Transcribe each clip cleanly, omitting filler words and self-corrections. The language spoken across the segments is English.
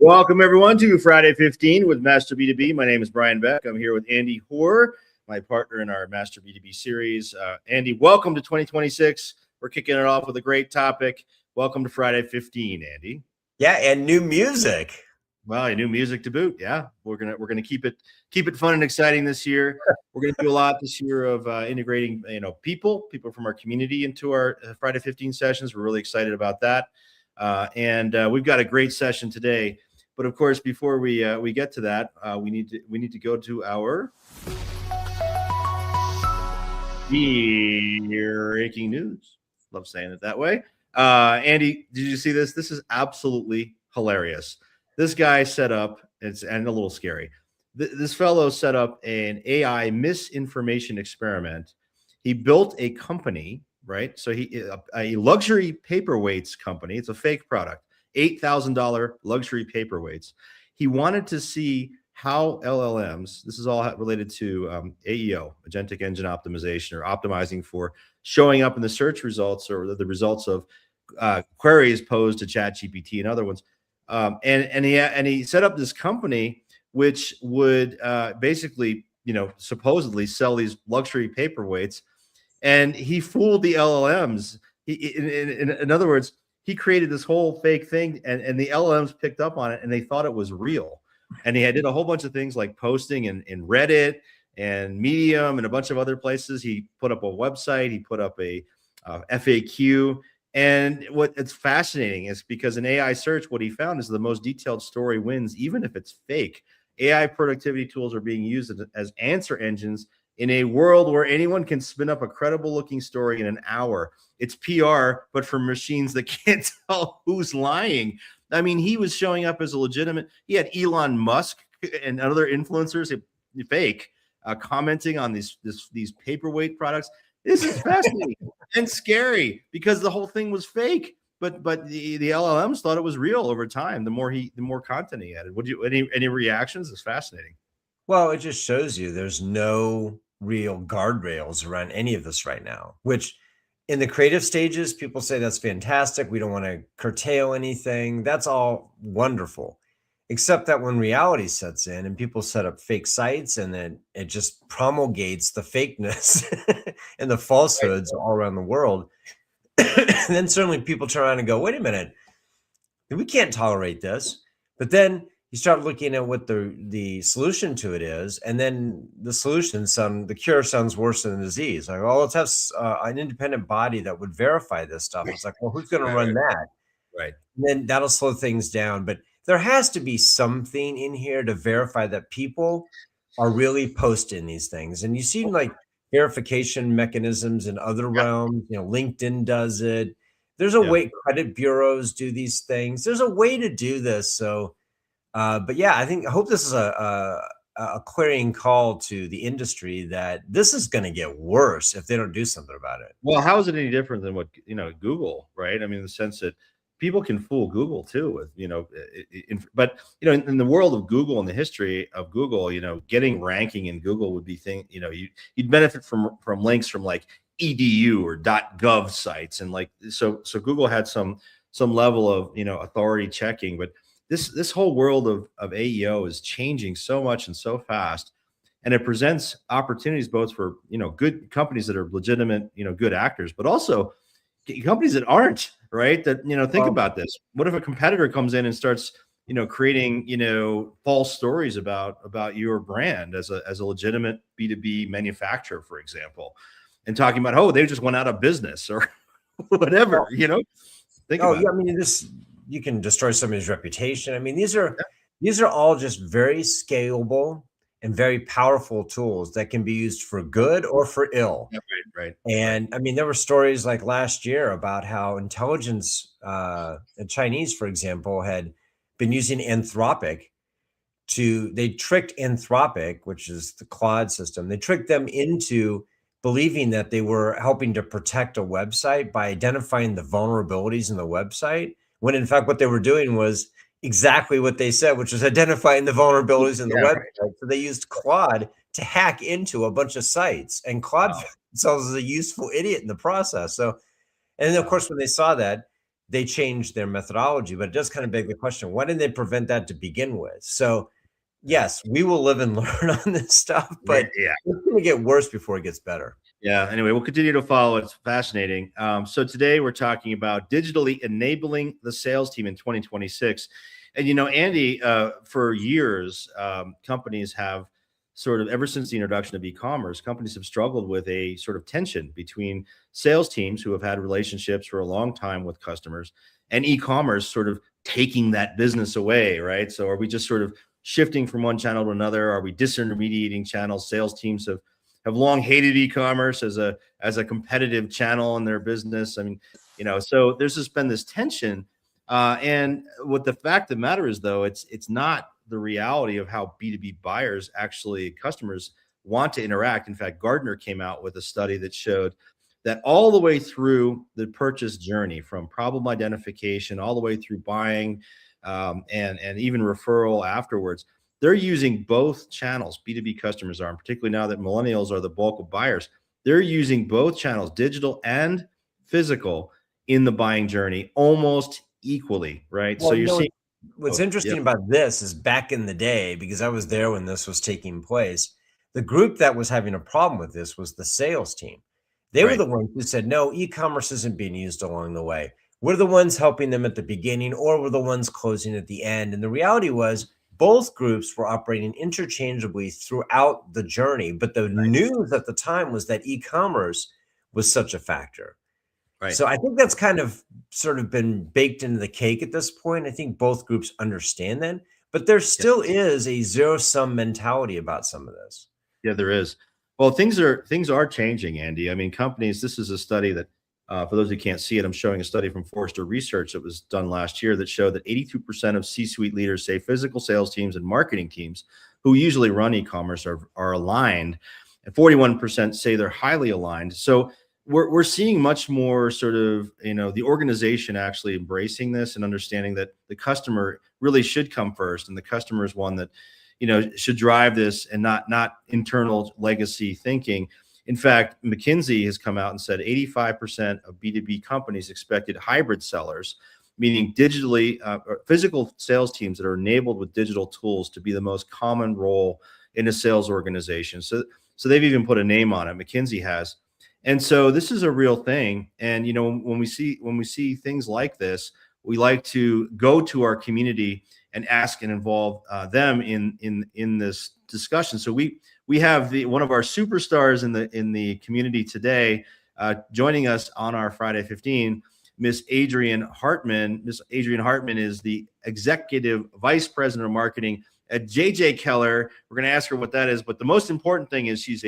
Welcome, everyone, to Friday 15 with Master B2B. My name is Brian Beck. I'm here with Andy Hoare, my partner in our Master B2B series. Andy, welcome to 2026. We're kicking it off with a great topic. Welcome to Friday 15, Andy. Yeah, and new music. Well, new music to boot. Yeah, we're gonna keep it fun and exciting this year. We're gonna do a lot this year of integrating people from our community into our Friday 15 sessions. We're really excited about that, and we've got a great session today. But of course, before we get to that, we need to go to our breaking news. Love saying it that way. Andy, did you see this? This is absolutely hilarious. This guy set up, and a little scary. This fellow set up an AI misinformation experiment. He built a company, right? So a luxury paperweights company. It's a fake product. $8,000 luxury paperweights. He wanted to see how LLMs, this is all related to AEO, agentic engine optimization, or optimizing for showing up in the search results or the results of queries posed to ChatGPT and other ones. And he set up this company which would basically, supposedly sell these luxury paperweights, and he fooled the LLMs. In other words, he created this whole fake thing, and the LLMs picked up on it, and they thought it was real. And he did a whole bunch of things like posting in Reddit and Medium and a bunch of other places. He put up a website. He put up a FAQ. And it's fascinating is because in AI search, what he found is the most detailed story wins, even if it's fake. AI productivity tools are being used as answer engines in a world where anyone can spin up a credible looking story in an hour. It's PR, but for machines that can't tell who's lying. I mean, he was showing up as a legitimate. He had Elon Musk and other influencers, fake, commenting on these paperweight products. This is fascinating and scary because the whole thing was fake. But the LLMs thought it was real over time. The more content he added. Would you any reactions? It's fascinating. Well, it just shows you there's no real guardrails around any of this right now, which in the creative stages, people say that's fantastic. We don't want to curtail anything. That's all wonderful, except that when reality sets in and people set up fake sites, and then it just promulgates the fakeness and the falsehoods all around the world. And then certainly people turn around and go, wait a minute, we can't tolerate this. But then you start looking at what the solution to it is, and then the the cure sounds worse than the disease. Like, well, let's have an independent body that would verify this stuff. It's like, well, who's going to run that? Right. And then that'll slow things down. But there has to be something in here to verify that people are really posting these things. And you see like verification mechanisms in other realms. LinkedIn does it. There's a way credit bureaus do these things. There's a way to do this. So. But yeah, I hope this is a clarion call to the industry that this is going to get worse if they don't do something about it. Well, how is it any different than what Google, right? I mean, in the sense that people can fool Google too with but in the world of Google and the history of Google, getting ranking in Google would be you'd benefit from links from like edu or .gov sites, and like so Google had some level of authority checking, but this whole world of AEO is changing so much and so fast, and it presents opportunities both for good companies that are legitimate good actors, but also companies that aren't, right? That think about this. What if a competitor comes in and starts creating false stories about your brand as a legitimate B2B manufacturer, for example, and talking about they just went out of business or whatever. Think about it. I mean, you can destroy somebody's reputation. I mean, these are all just very scalable and very powerful tools that can be used for good or for ill. Yeah, right. And I mean, there were stories like last year about how intelligence, the Chinese, for example, had been using Anthropic they tricked Anthropic, which is the Claude system. They tricked them into believing that they were helping to protect a website by identifying the vulnerabilities in the website, when in fact what they were doing was exactly what they said, which was identifying the vulnerabilities in the website. Right. So they used Claude to hack into a bunch of sites, and Claude found themselves as a useful idiot in the process. So, and then of course, when they saw that, they changed their methodology, but it does kind of beg the question, why didn't they prevent that to begin with? So yes, we will live and learn on this stuff, but Yeah. it's going to get worse before it gets better. Yeah. Anyway, we'll continue to follow. It's fascinating. So today we're talking about digitally enabling the sales team in 2026. And, Andy, for years, companies have sort of, ever since the introduction of e-commerce, companies have struggled with a sort of tension between sales teams who have had relationships for a long time with customers and e-commerce sort of taking that business away, right? So are we just sort of shifting from one channel to another? Are we disintermediating channels? Sales teams have long hated e-commerce as a competitive channel in their business. I mean, so there's just been this tension. And what the fact of the matter is, though, it's not the reality of how B2B buyers, actually customers, want to interact. In fact, Gartner came out with a study that showed that all the way through the purchase journey, from problem identification all the way through buying, and even referral afterwards, they're using both channels. B2B customers are, and particularly now that millennials are the bulk of buyers, they're using both channels, digital and physical, in the buying journey almost equally, right? Well, So you're seeing what's both. interesting Yep. about this is back in the day, because I was there when this was taking place, the group that was having a problem with this was the sales team. They were Right. the ones who said, no, e-commerce isn't being used along the way. We're the ones helping them at the beginning, or we're the ones closing at the end. And the reality was both groups were operating interchangeably throughout the journey. But the news at the time was that e-commerce was such a factor. Right. So I think that's kind of sort of been baked into the cake at this point. I think both groups understand that, but there still is a zero-sum mentality about some of this. Yeah, there is. Well, things are changing, Andy. I mean, companies. This is a study that, for those who can't see it, I'm showing a study from Forrester Research that was done last year that showed that 82% of C-suite leaders say physical sales teams and marketing teams, who usually run e-commerce, are aligned, and 41% say they're highly aligned. So we're seeing much more sort of, the organization actually embracing this and understanding that the customer really should come first, and the customer is one that should drive this, and not internal legacy thinking. In fact, McKinsey has come out and said 85% of B2B companies expected hybrid sellers, meaning digitally or physical sales teams that are enabled with digital tools, to be the most common role in a sales organization. So they've even put a name on it. McKinsey has. And so this is a real thing. And when we see things like this, we like to go to our community and ask and involve them in this discussion. So we have one of our superstars in the community today, joining us on our Friday 15, Miss Adrienne Hartman. Miss Adrienne Hartman is the Executive Vice President of Marketing at JJ Keller. We're going to ask her what that is, but the most important thing is she's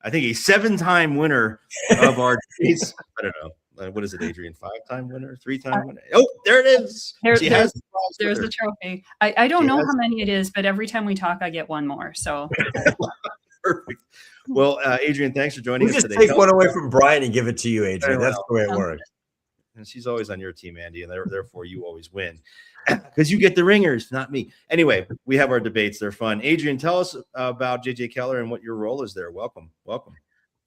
I think a 7-time winner of our debates. I don't know. What is it, Adrienne? 5-time winner? 3-time winner? Oh, there it is. There's her. the trophy. I don't She know has- how many it is, but every time we talk, I get one more. So Perfect. Well, Adrienne, thanks for joining We us just today. take one away from Brian and give it to you, Adrienne. Very That's the way it works. And she's always on your team, Andy, and therefore you always win, because you get the ringers, not me. Anyway, we have our debates. They're fun. Adrienne, tell us about JJ Keller and what your role is there. Welcome.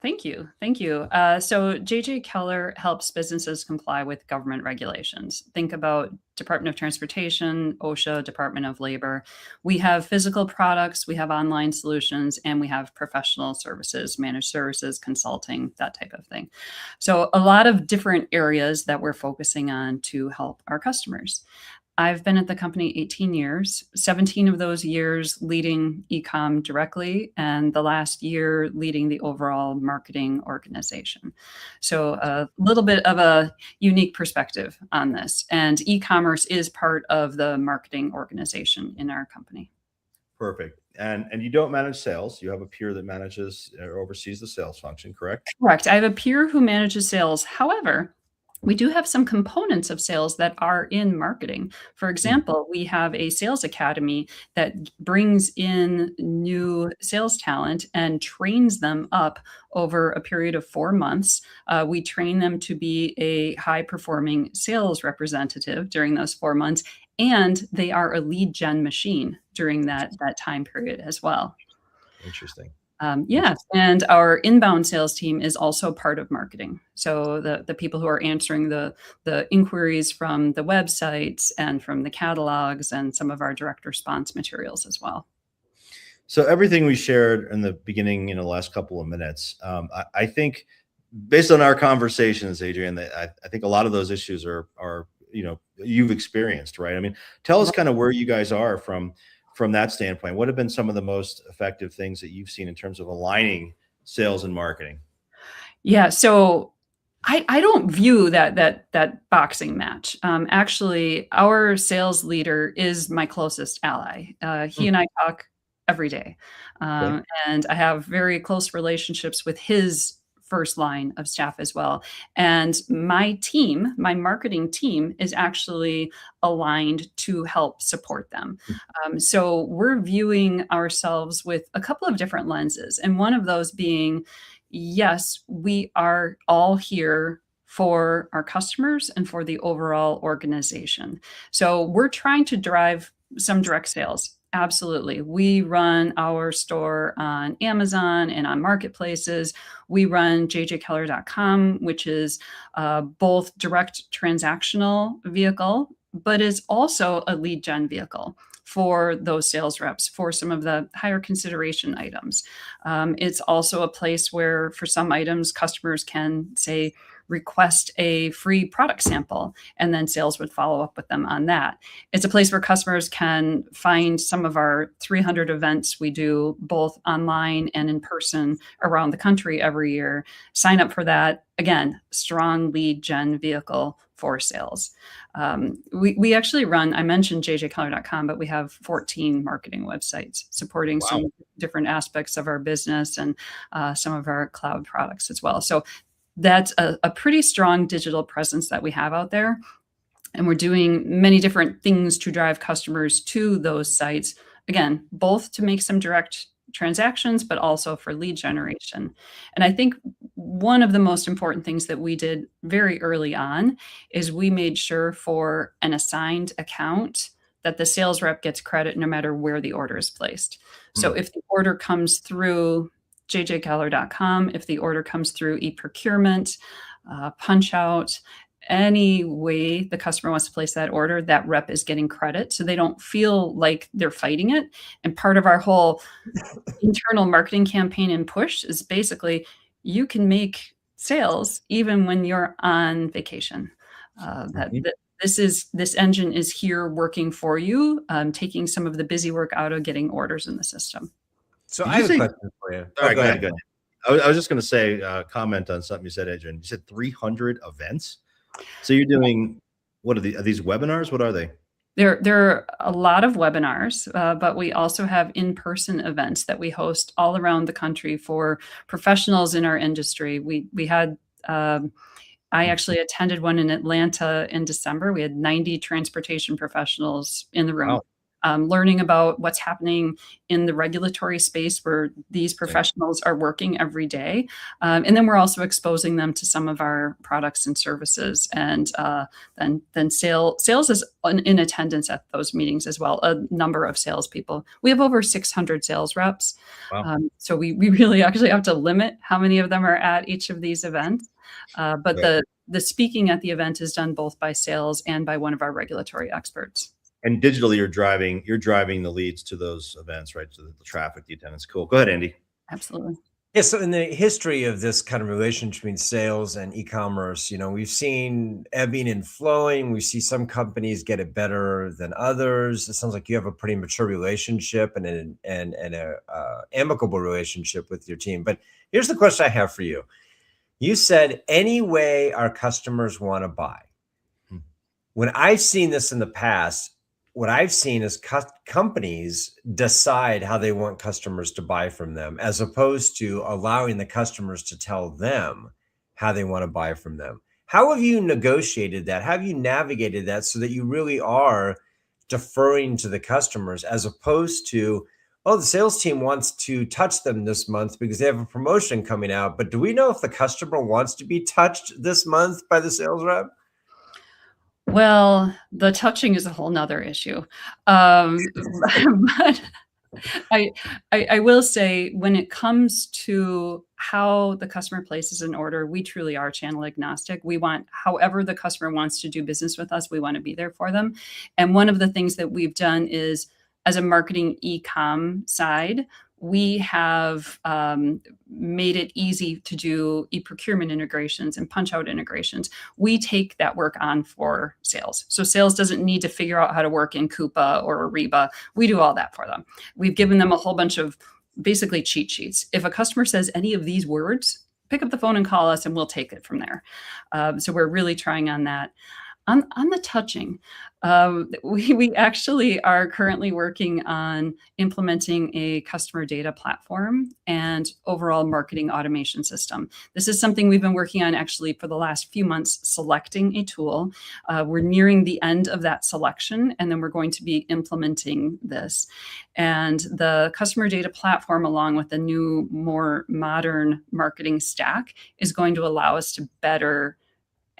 Thank you. So JJ Keller helps businesses comply with government regulations. Think about Department of Transportation, OSHA, Department of Labor. We have physical products, we have online solutions, and we have professional services, managed services, consulting, that type of thing. So a lot of different areas that we're focusing on to help our customers. I've been at the company 18 years, 17 of those years leading e-com directly, and the last year leading the overall marketing organization. So a little bit of a unique perspective on this. And e-commerce is part of the marketing organization in our company. Perfect. And you don't manage sales. You have a peer that manages or oversees the sales function, correct? Correct. I have a peer who manages sales. However, we do have some components of sales that are in marketing. For example, we have a sales academy that brings in new sales talent and trains them up over a period of 4 months. We train them to be a high-performing sales representative during those 4 months, and they are a lead gen machine during that time period as well. Interesting. Yeah, and our inbound sales team is also part of marketing. So the people who are answering the inquiries from the websites and from the catalogs and some of our direct response materials as well. So everything we shared in the beginning, the last couple of minutes, I think, based on our conversations, Adrian, that I think a lot of those issues are you've experienced, right? I mean, tell us kind of where you guys are from that standpoint. What have been some of the most effective things that you've seen in terms of aligning sales and marketing? Yeah, so I don't view that boxing match. Actually, our sales leader is my closest ally. He and I talk every day, Okay. and I have very close relationships with his first line of staff as well. And my team, my marketing team, is actually aligned to help support them. So we're viewing ourselves with a couple of different lenses, and one of those being, yes, we are all here for our customers and for the overall organization. So we're trying to drive some direct sales. Absolutely. We run our store on Amazon and on marketplaces. We run jjkeller.com, which is both direct transactional vehicle, but is also a lead gen vehicle for those sales reps for some of the higher consideration items. It's also a place where, for some items, customers can say, request a free product sample, and then sales would follow up with them on that. It's a place where customers can find some of our 300 events we do both online and in person around the country every year. Sign up for that. Again, strong lead gen vehicle for sales. We actually run, I mentioned jjkeller.com, but we have 14 marketing websites supporting some different aspects of our business and some of our cloud products as well. So that's a pretty strong digital presence that we have out there. And we're doing many different things to drive customers to those sites. Again, both to make some direct transactions, but also for lead generation. And I think one of the most important things that we did very early on is we made sure for an assigned account that the sales rep gets credit no matter where the order is placed. So if the order comes through jjkeller.com, if the order comes through e-procurement, punch out, any way the customer wants to place that order, that rep is getting credit. So they don't feel like they're fighting it. And part of our whole internal marketing campaign and push is basically, you can make sales even when you're on vacation. This engine is here working for you, taking some of the busy work out of getting orders in the system. So I have a question for you. All right, go ahead. I was just going to say, comment on something you said, Adrian. You said 300 events. So you're doing, what are these webinars? What are they? There are a lot of webinars, but we also have in-person events that we host all around the country for professionals in our industry. We had, I actually attended one in Atlanta in December. We had 90 transportation professionals in the room. Wow. Learning about what's happening in the regulatory space where these professionals are working every day. And then we're also exposing them to some of our products and services. And then sales is in attendance at those meetings as well, a number of salespeople. We have over 600 sales reps. Wow. So we really actually have to limit how many of them are at each of these events. But the speaking at the event is done both by sales and by one of our regulatory experts. And digitally, you're driving the leads to those events, right? To the traffic, the attendance. Cool. Go ahead, Andy. Absolutely. Yeah. So in the history of this kind of relation between sales and e-commerce, we've seen ebbing and flowing. We see some companies get it better than others. It sounds like you have a pretty mature relationship and a amicable relationship with your team. But here's the question I have for you. You said any way our customers want to buy. When I've seen this in the past, what I've seen is companies decide how they want customers to buy from them, as opposed to allowing the customers to tell them how they want to buy from them. How have you negotiated that? How have you navigated that so that you really are deferring to the customers, as opposed to, oh, the sales team wants to touch them this month because they have a promotion coming out, but do we know if the customer wants to be touched this month by the sales rep? Well, the touching is a whole nother issue. But I will say, when it comes to how the customer places an order, we truly are channel agnostic. We want, however the customer wants to do business with us, we want to be there for them. And one of the things that we've done is, as a marketing e-com side, we have made it easy to do e-procurement integrations and punch-out integrations. We take that work on for sales. So sales doesn't need to figure out how to work in Coupa or Ariba. We do all that for them. We've given them a whole bunch of basically cheat sheets. If a customer says any of these words, pick up the phone and call us and we'll take it from there. So we're really trying on that. On the touching, we actually are currently working on implementing a customer data platform and overall marketing automation system. This is something we've been working on actually for the last few months, selecting a tool. We're nearing the end of that selection, and then we're going to be implementing this. And the customer data platform, along with the new, more modern marketing stack, is going to allow us to better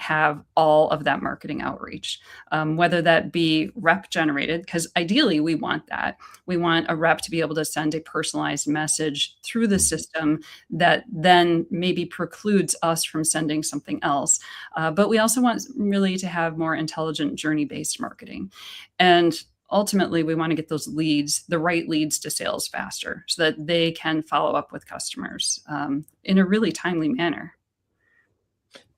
have all of that marketing outreach, whether that be rep generated, because ideally we want that. We want a rep to be able to send a personalized message through the system that then maybe precludes us from sending something else. But we also want really to have more intelligent journey-based marketing. And ultimately, we want to get those leads, the right leads, to sales faster so that they can follow up with customers in a really timely manner.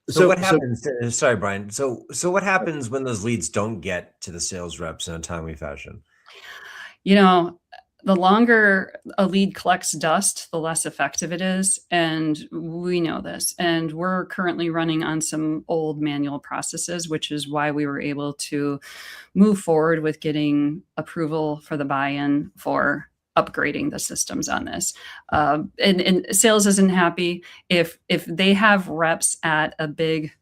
So what happens? Sorry, Brian. So what happens when those leads don't get to the sales reps in a timely fashion? You know, the longer a lead collects dust, the less effective it is. And we know this. And we're currently running on some old manual processes, which is why we were able to move forward with getting approval for the buy-in for upgrading the systems on this. And sales isn't happy if they have reps at a big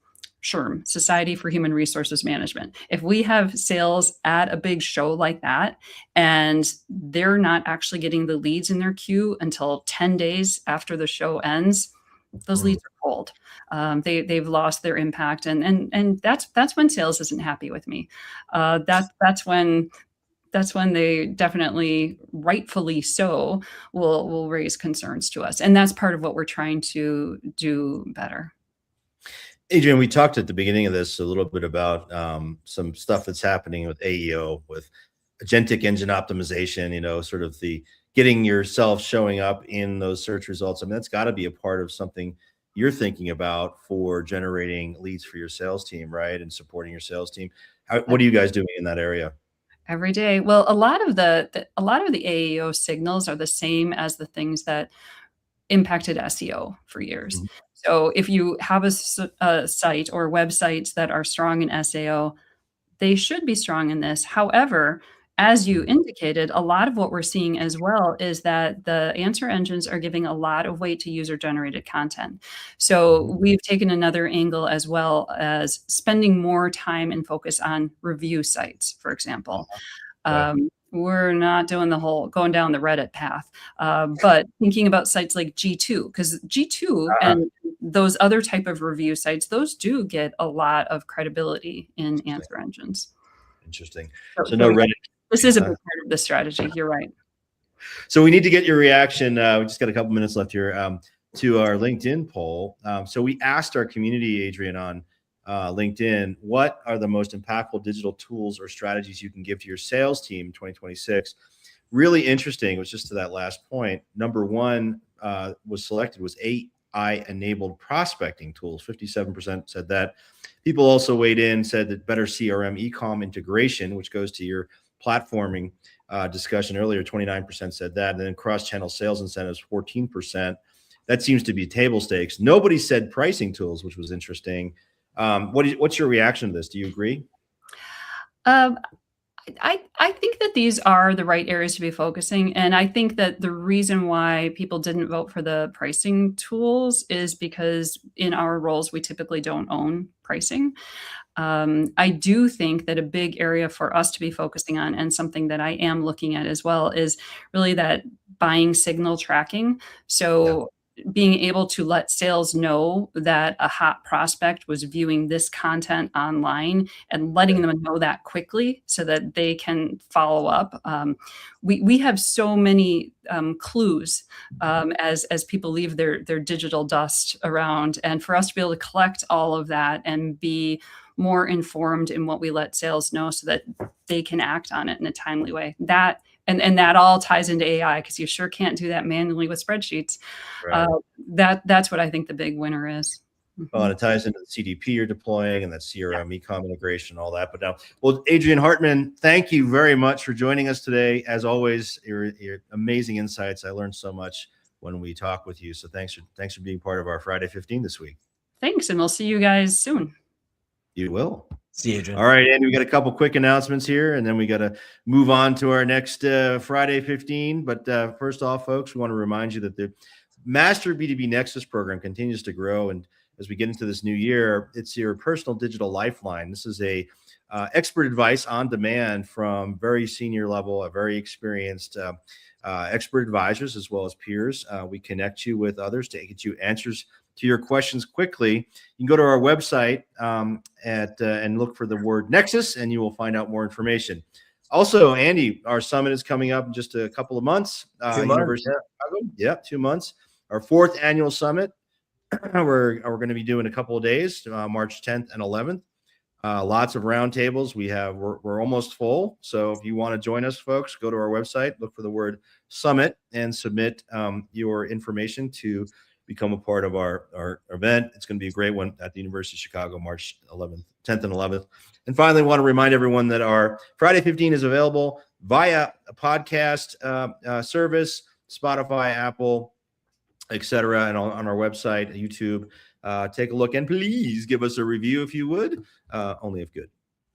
SHRM, Society for Human Resources Management. If we have sales at a big show like that, and they're not actually getting the leads in their queue until 10 days after the show ends, those leads are cold. They've lost their impact, and that's when sales isn't happy with me. That's when they definitely, rightfully so, will raise concerns to us. And that's part of what we're trying to do better. Adrian, we talked at the beginning of this a little bit about some stuff that's happening with AEO, with agentic engine optimization, sort of the getting yourself showing up in those search results. I mean, that's got to be a part of something you're thinking about for generating leads for your sales team, right? And supporting your sales team. What are you guys doing in that area? Every day. Well, a lot of the AEO signals are the same as the things that impacted SEO for years. Mm-hmm. So if you have a site or websites that are strong in SEO, they should be strong in this. However, as you indicated, a lot of what we're seeing as well is that the answer engines are giving a lot of weight to user-generated content. So we've taken another angle, as well as spending more time and focus on review sites, for example. We're not doing the whole going down the Reddit path, but thinking about sites like G2, because G2 and those other type of review sites, those do get a lot of credibility in answer engines. Interesting. So no Reddit. This is a big part of the strategy. You're right. So we need to get your reaction. We just got a couple minutes left here to our LinkedIn poll. So we asked our community, Adrian, on LinkedIn, what are the most impactful digital tools or strategies you can give to your sales team in 2026? Really interesting. It was just to that last point. Number one was selected was AI-enabled prospecting tools. 57% said that. People also weighed in, said that better CRM e-com integration, which goes to your platforming discussion earlier, 29% said that. And then cross-channel sales incentives, 14%. That seems to be table stakes. Nobody said pricing tools, which was interesting. What's your reaction to this? Do you agree? I think that these are the right areas to be focusing. And I think that the reason why people didn't vote for the pricing tools is because in our roles, we typically don't own pricing. I do think that a big area for us to be focusing on, and something that I am looking at as well, is really that buying signal tracking. So being able to let sales know that a hot prospect was viewing this content online and letting them know that quickly so that they can follow up. We have so many clues as people leave their digital dust around, and for us to be able to collect all of that and be more informed in what we let sales know so that they can act on it in a timely way. That and that all ties into AI, because you sure can't do that manually with spreadsheets. Right. That's what I think the big winner is. Well, and it ties into the CDP you're deploying and that CRM e-com integration, all that. But now, well, Adrienne Hartman, thank you very much for joining us today. As always, your amazing insights. I learned so much when we talk with you. So thanks for being part of our Friday 15 this week. Thanks, and we'll see you guys soon. You will. See you, Adrienne. All right, Andy, we got a couple quick announcements here, and then we got to move on to our next Friday 15. But first off, folks, we want to remind you that the Master B2B Nexus program continues to grow. And as we get into this new year, it's your personal digital lifeline. This is a expert advice on demand from very senior level, a very experienced expert advisors as well as peers. We connect you with others to get you answers to your questions quickly. You can go to our website and look for the word Nexus, and you will find out more information. Also, Andy, our summit is coming up in just a couple of months. 2 months. University of Chicago. Yeah, 2 months. Our 4th annual summit. We're going to be doing a couple of days, March 10th and 11th. Lots of roundtables. We're almost full. So if you want to join us, folks, go to our website, look for the word summit, and submit your information to become a part of our event. It's going to be a great one at the University of Chicago, March 11th, 10th and 11th. And finally, I want to remind everyone that our Friday 15 is available via a podcast service, Spotify, Apple, etc., and on our website, YouTube. Take a look and please give us a review if you would, only if good.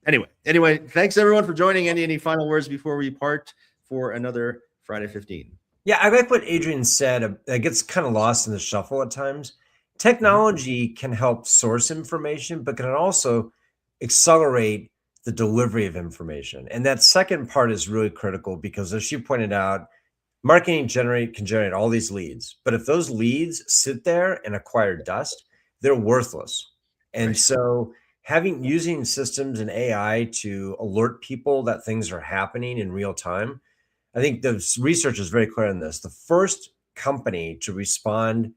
Anyway, thanks everyone for joining. Any final words before we part for another Friday 15? Yeah, I like what Adrienne said. It gets kind of lost in the shuffle at times. Technology can help source information, but can also accelerate the delivery of information. And that second part is really critical because, as you pointed out, marketing can generate all these leads. But if those leads sit there and acquire dust, they're worthless. And Right. so using systems and AI to alert people that things are happening in real time, I think the research is very clear on this. The first company to respond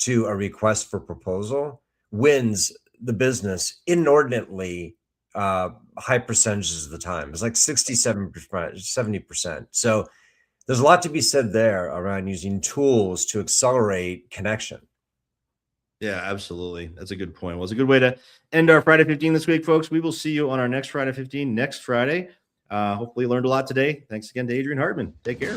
to a request for proposal wins the business inordinately high percentages of the time. It's like 67%, 70%. So there's a lot to be said there around using tools to accelerate connection. Yeah, absolutely. That's a good point. Well, it's a good way to end our Friday 15 this week, folks. We will see you on our next Friday 15 next Friday. Hopefully you learned a lot today. Thanks again to Adrienne Hartman. Take care.